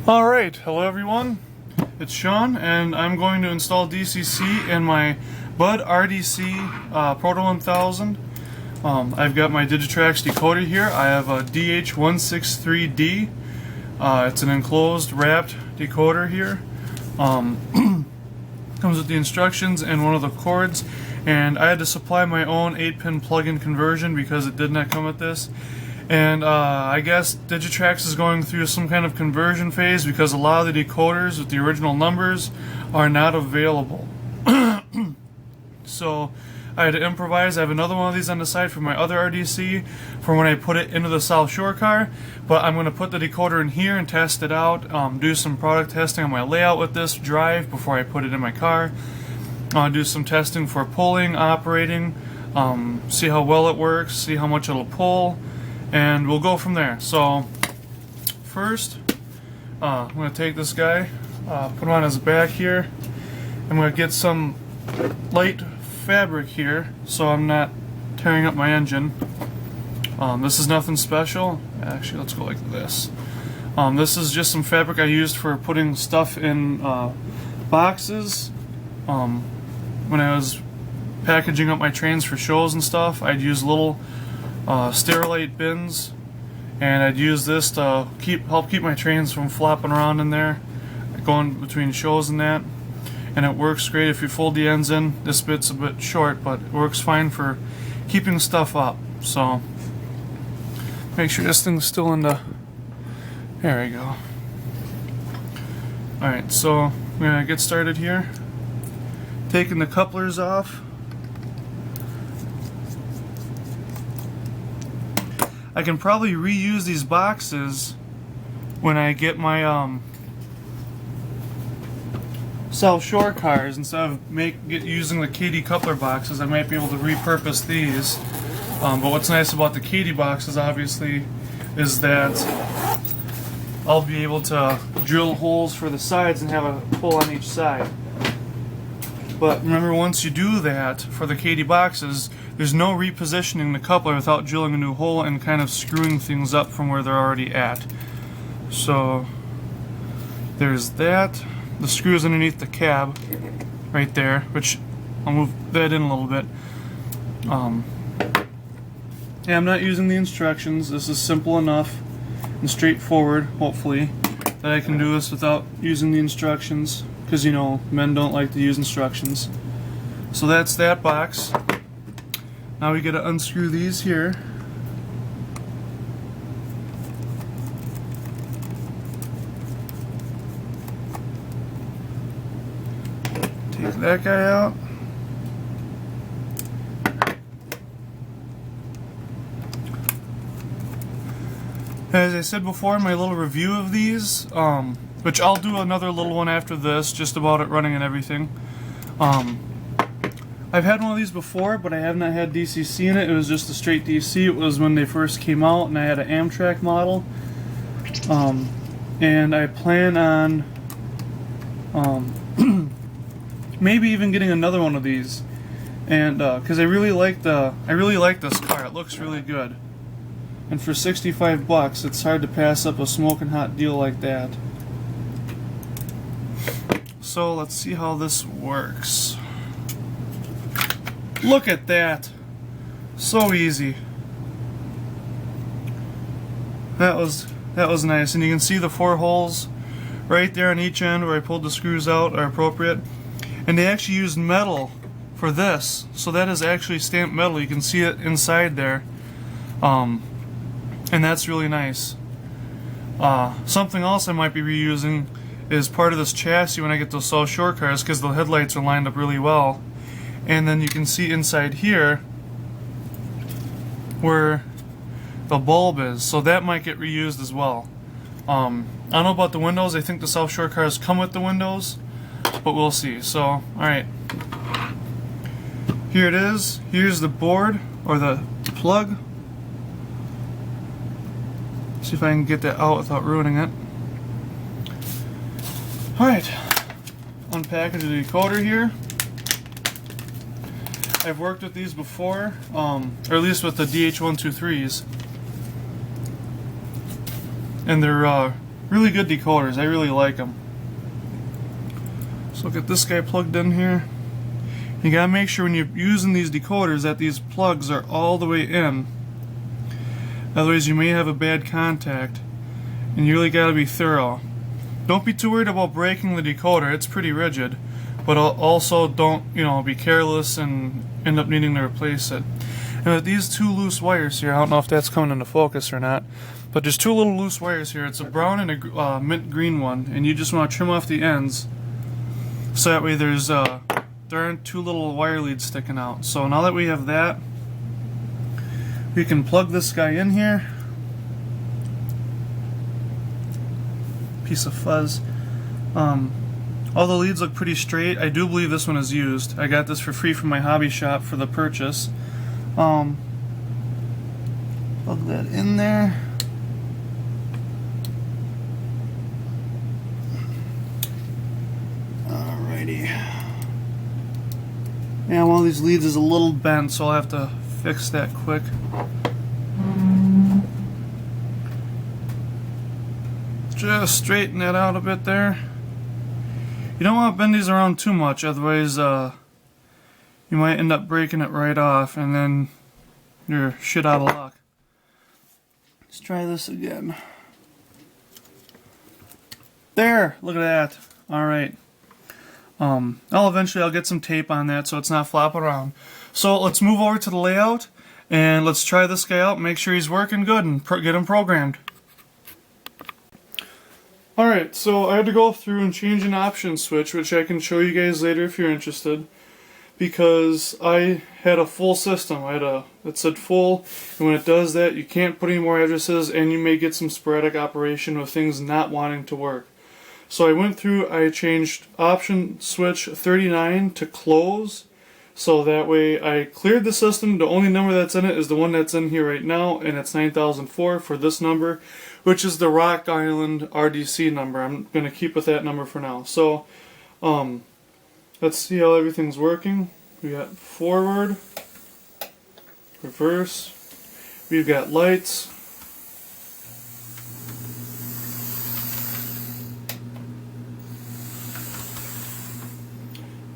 Alright, hello everyone, it's Sean and I'm going to install DCC in my Budd RDC Proto 1000. I've got my Digitrax decoder here. I have a DH163D. It's an enclosed wrapped decoder here. Comes with the instructions and one of the cords, and I had to supply my own 8-pin plug-in conversion because it did not come with this. And I guess Digitrax is going through some kind of conversion phase because a lot of the decoders with the original numbers are not available. So I had to improvise. I have another one of these on the side for my other RDC for when I put it into the South Shore car, but I'm going to put the decoder in here and test it out, do some product testing on my layout with this drive before I put it in my car, do some testing for pulling, operating, see how well it works, see how much it'll pull, and we'll go from there. So first, I'm going to take this guy, put him on his back here. I'm going to get some light fabric here so I'm not tearing up my engine. This is nothing special. Actually, let's go like this. This is just some fabric I used for putting stuff in boxes. When I was packaging up my trains for shows and stuff, I'd use little Sterilite bins, and I'd use this to help keep my trains from flopping around in there, going between shows and that. And it works great if you fold the ends in. This bit's a bit short, but it works fine for keeping stuff up. So make sure this thing's still in the... There we go. Alright, so we're gonna get started here. Taking the couplers off. I can probably reuse these boxes when I get my South Shore cars. Instead of using the KD coupler boxes, I might be able to repurpose these. But what's nice about the KD boxes, obviously, is that I'll be able to drill holes for the sides and have a hole on each side. But remember, once you do that for the KD boxes, there's no repositioning the coupler without drilling a new hole and kind of screwing things up from where they're already at. So there's that. The screws underneath the cab right there, which I'll move that in a little bit. Yeah, I'm not using the instructions. This is simple enough and straightforward, hopefully, that I can do this without using the instructions, because, you know, men don't like to use instructions. So that's that box. Now we gotta unscrew these here. Take that guy out. As I said before in my little review of these, which I'll do another little one after this, just about it running and everything. I've had one of these before, but I have not had DCC in it. It was just a straight DC. It was when they first came out, and I had an Amtrak model. And I plan on maybe even getting another one of these, and because I really like this car. It looks really good, and for 65 bucks, it's hard to pass up a smoking hot deal like that. So let's see how this works. Look at that! So easy. That was nice, and you can see the 4 holes right there on each end where I pulled the screws out are appropriate. And they actually used metal for this, so that is actually stamped metal. You can see it inside there, and that's really nice. Something else I might be reusing is part of this chassis when I get those South Shore cars, because the headlights are lined up really well. And then you can see inside here where the bulb is, so that might get reused as well. I don't know about the windows. I think the South Shore cars come with the windows, but we'll see. So, alright. Here it is. Here's the board, or the plug. See if I can get that out without ruining it. Alright. Unpackage the decoder here. I've worked with these before, or at least with the DH123s. And they're Really good decoders. I really like them. So get this guy plugged in here. You gotta make sure when you're using these decoders that these plugs are all the way in. Otherwise you may have a bad contact. And you really gotta be thorough. Don't be too worried about breaking the decoder. It's pretty rigid. But also don't, be careless and end up needing to replace it. And with these two loose wires here, I don't know if that's coming into focus or not, but there's two little loose wires here. It's a brown and a mint green one, and you just want to trim off the ends so that way there aren't two little wire leads sticking out. So now that we have that, we can plug this guy in here. Piece of fuzz. All the leads look pretty straight. I do believe this one is used. I got this for free from my hobby shop for the purchase. Plug that in there. Alrighty. Yeah, one of these leads is a little bent, so I'll have to fix that quick. Just straighten that out a bit there. You don't want to bend these around too much, otherwise you might end up breaking it right off and then you're shit out of luck. Let's try this again. There! Look at that. Alright. Eventually I'll get some tape on that so it's not flopping around. So let's move over to the layout and let's try this guy out, make sure he's working good and get him programmed. Alright, so I had to go through and change an option switch, which I can show you guys later if you're interested, because I had a full system. It said full, and when it does that, you can't put any more addresses, and you may get some sporadic operation with things not wanting to work. So I went through, I changed option switch 39 to close, so that way I cleared the system. The only number that's in it is the one that's in here right now, and it's 9004 for this number, which is the Rock Island RDC number. I'm going to keep with that number for now. So, let's see how everything's working. We got forward, reverse, we've got lights,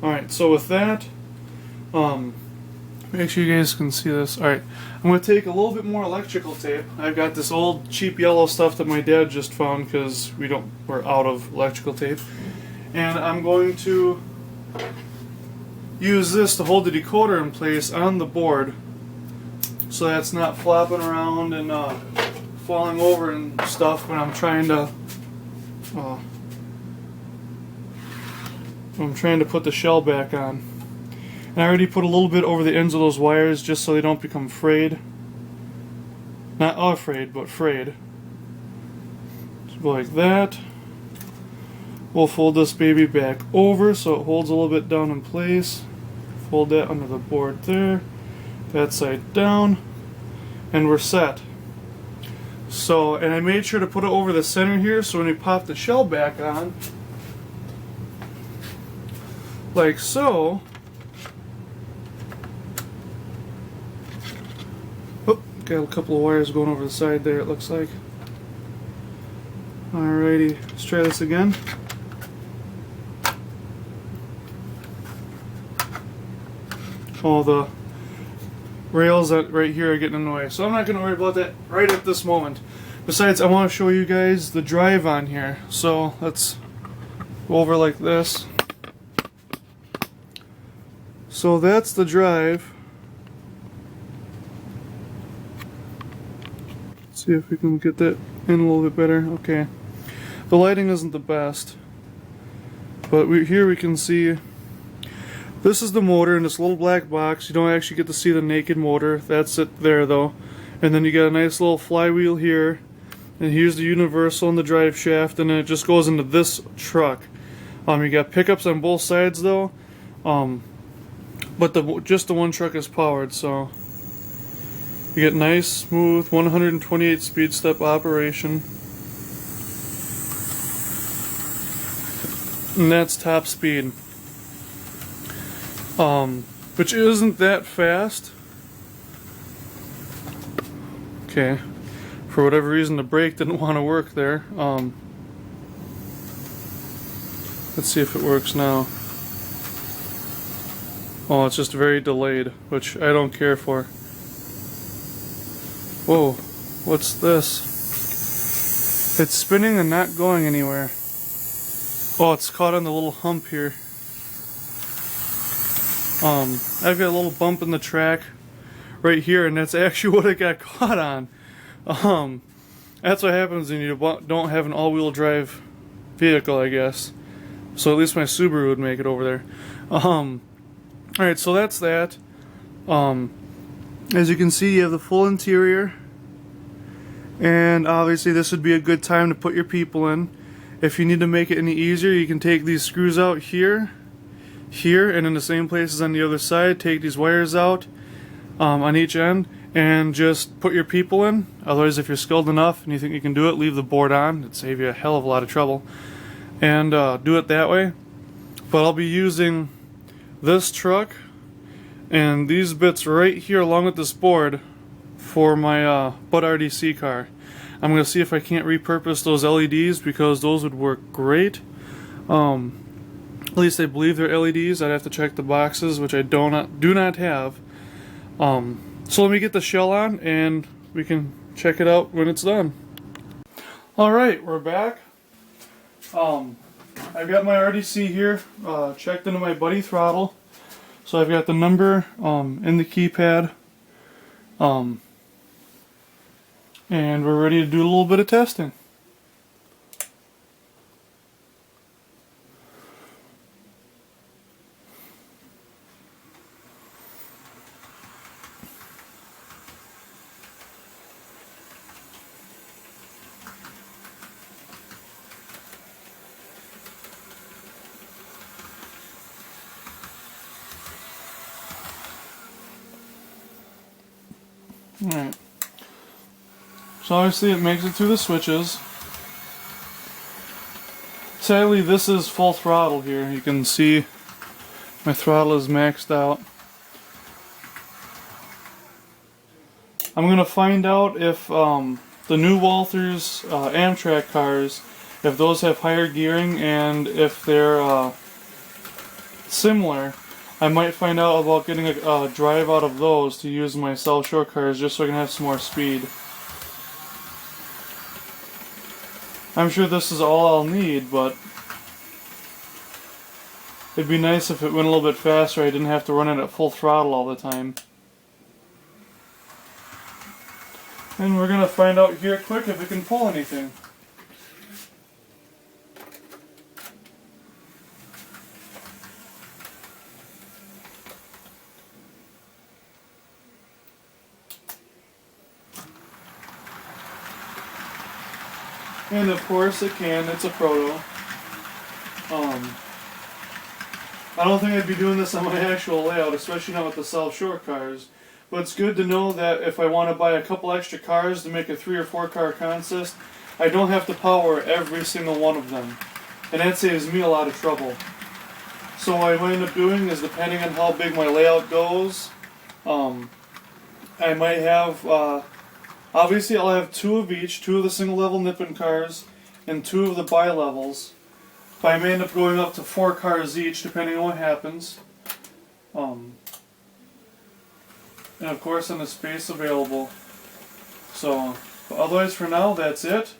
alright, so with that, make sure you guys can see this. Alright, I'm going to take a little bit more electrical tape. I've got this old cheap yellow stuff that my dad just found because we're out of electrical tape. And I'm going to use this to hold the decoder in place on the board so that's not flopping around and falling over and stuff when I'm trying to put the shell back on. And I already put a little bit over the ends of those wires just so they don't become frayed. Not afraid, but frayed. So go like that. We'll fold this baby back over so it holds a little bit down in place. Fold that under the board there. That side down. And we're set. So, and I made sure to put it over the center here so when we pop the shell back on, like so. Oh, got a couple of wires going over the side there, it looks like. Alrighty, let's try this again. Oh, the rails that right here are getting in the way, so I'm not going to worry about that right at this moment. Besides, I want to show you guys the drive on here, so let's go over like this. So that's the drive. Let's see if we can get that in a little bit better. Okay, the lighting isn't the best, but here we can see this is the motor in this little black box. You don't actually get to see the naked motor. That's it there though. And then you got a nice little flywheel here. And here's the universal and the drive shaft, and then it just goes into this truck. You got pickups on both sides though. But just the one truck is powered, so you get nice, smooth, 128 speed step operation. And that's top speed. Which isn't that fast. Okay. For whatever reason the brake didn't want to work there. Let's see if it works now. Oh, it's just very delayed, which I don't care for. Whoa, what's this? It's spinning and not going anywhere. Oh, it's caught on the little hump here. I've got a little bump in the track right here, and that's actually what it got caught on. That's what happens when you don't have an all-wheel drive vehicle, I guess. So at least my Subaru would make it over there. Alright, so that's that. As you can see, you have the full interior. And obviously this would be a good time to put your people in. If you need to make it any easier, you can take these screws out here, and in the same places on the other side, take these wires out on each end, and just put your people in. Otherwise, if you're skilled enough and you think you can do it, leave the board on. It'd save you a hell of a lot of trouble. And do it that way. But I'll be using this truck and these bits right here along with this board for my Budd RDC car. I'm going to see if I can't repurpose those LEDs, because those would work great. At least I believe they're LEDs. I'd have to check the boxes, which I do not have. So let me get the shell on and we can check it out when it's done. Alright, we're back. I've got my RDC here checked into my Buddy throttle. So I've got the number in the keypad. And we're ready to do a little bit of testing. Alright. So obviously it makes it through the switches. Sadly, this is full throttle here. You can see my throttle is maxed out. I'm going to find out if the new Walthers Amtrak cars, if those have higher gearing, and if they're similar. I might find out about getting a drive out of those to use in my South Shore cars, just so I can have some more speed. I'm sure this is all I'll need, but it'd be nice if it went a little bit faster. I didn't have to run it at full throttle all the time. And we're going to find out here quick if it can pull anything. And of course it can, it's a Proto. I don't think I'd be doing this on my actual layout, especially not with the South Shore cars. But it's good to know that if I want to buy a couple extra cars to make a 3 or 4 car consist, I don't have to power every single one of them. And that saves me a lot of trouble. So what I might end up doing is, depending on how big my layout goes, I might have... obviously, I'll have 2 of each, 2 of the single-level Nippon cars, and 2 of the bi-levels. But I may end up going up to 4 cars each, depending on what happens. And of course, on the space available. So, otherwise, for now, that's it.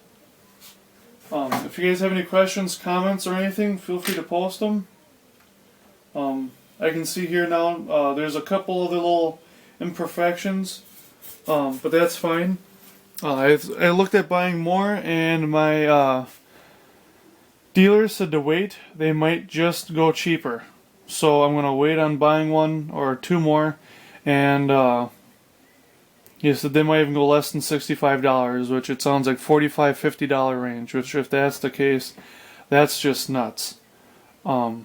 If you guys have any questions, comments, or anything, feel free to post them. I can see here now, there's a couple other little imperfections. But that's fine. I looked at buying more, and my dealer said to wait. They might just go cheaper. So I'm going to wait on buying 1 or 2 more. And he said they might even go less than $65, which it sounds like $45, $50 range. Which, if that's the case, that's just nuts. I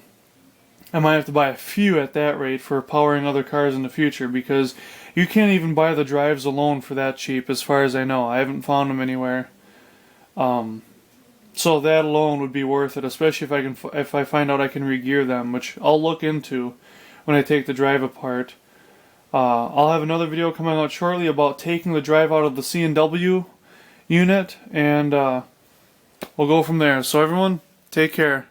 might have to buy a few at that rate for powering other cars in the future, because you can't even buy the drives alone for that cheap, as far as I know. I haven't found them anywhere. So that alone would be worth it, especially if I find out I can re-gear them, which I'll look into when I take the drive apart. I'll have another video coming out shortly about taking the drive out of the C&W unit, and we'll go from there. So everyone, take care.